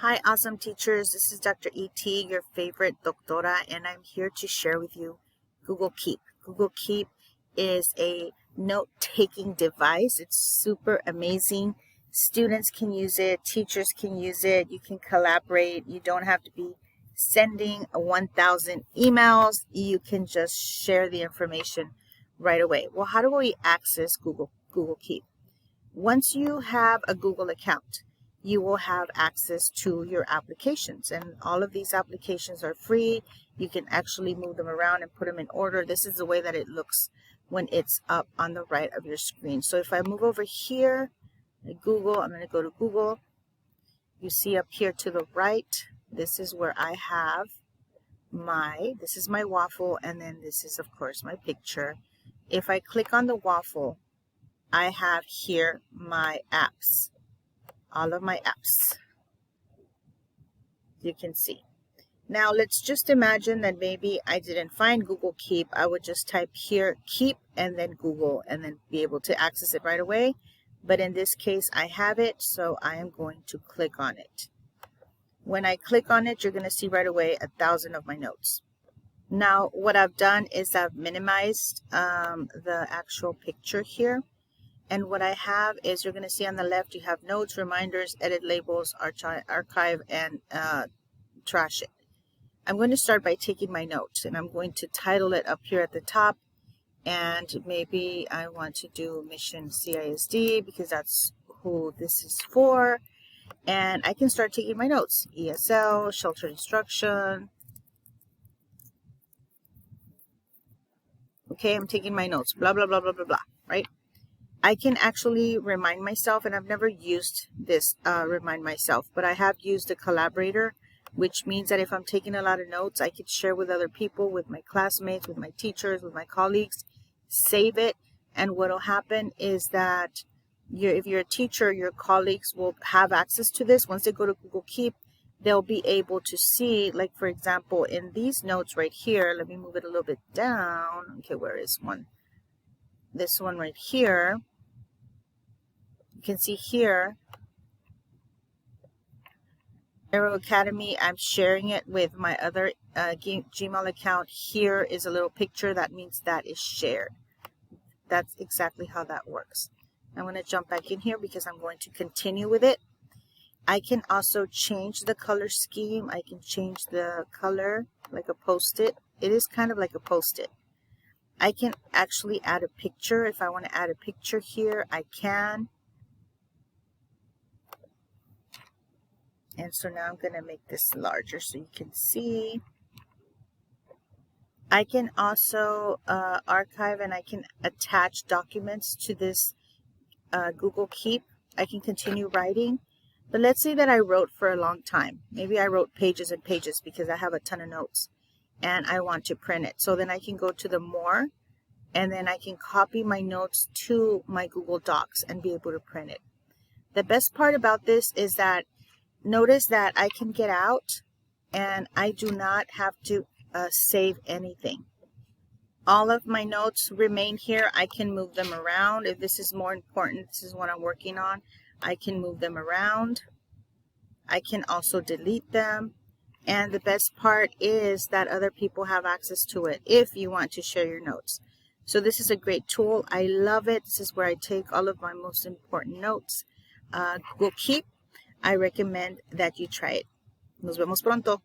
Hi, awesome teachers. This is Dr. E.T., your favorite doctora, and I'm here to share with you Google Keep. Google Keep is a note-taking device. It's super amazing. Students can use it. Teachers can use it. You can collaborate. You don't have to be sending 1,000 emails. You can just share the information right away. Well, how do we access Google Keep? Once you have a Google account, you will have access to your applications, and all of these applications are free. You can actually move them around and put them in order. This is the way that it looks when it's up on the right of your screen. So if I move over here, Google, I'm going to go to Google. You see up here to the right, this is where I have this is my waffle, and then this is of course my picture. If I click on the waffle, I have here my apps. All of my apps, you can see. Now let's just imagine that maybe I didn't find Google Keep. I would just type here Keep and then Google and then be able to access it right away. But in this case I have it, so I am going to click on it. When I click on it, you're going to see right away 1,000 of my notes. Now what I've done is I've minimized the actual picture here. And what I have is, you're going to see on the left, you have notes, reminders, edit labels, archive, and trash it. I'm going to start by taking my notes, and I'm going to title it up here at the top. And maybe I want to do Mission CISD because that's who this is for. And I can start taking my notes. ESL, shelter instruction. Okay, I'm taking my notes. Blah, blah, blah, blah, blah, blah, right? I can actually remind myself, and I've never used this remind myself, but I have used a collaborator, which means that if I'm taking a lot of notes, I could share with other people, with my classmates, with my teachers, with my colleagues, save it. And what will happen is that if you're a teacher, your colleagues will have access to this. Once they go to Google Keep, they'll be able to see, like for example, in these notes right here, let me move it a little bit down. Okay, where is one? This one right here, you can see here, Aero Academy, I'm sharing it with my other Gmail account. Here is a little picture. That means that is shared. That's exactly how that works. I'm going to jump back in here because I'm going to continue with it. I can also change the color scheme. I can change the color like a post-it. It is kind of like a post-it. I can actually add a picture. If I want to add a picture here, I can. And so now I'm going to make this larger so you can see. I can also archive, and I can attach documents to this Google Keep. I can continue writing. But let's say that I wrote for a long time. Maybe I wrote pages and pages because I have a ton of notes and I want to print it. So then I can go to the more, and then I can copy my notes to my Google Docs and be able to print it. The best part about this is that notice that I can get out and I do not have to save anything. All of my notes remain here. I can move them around. If this is more important, this is what I'm working on, I can move them around. I can also delete them. And the best part is that other people have access to it if you want to share your notes. So this is a great tool. I love it. This is where I take all of my most important notes. Google Keep. I recommend that you try it. Nos vemos pronto.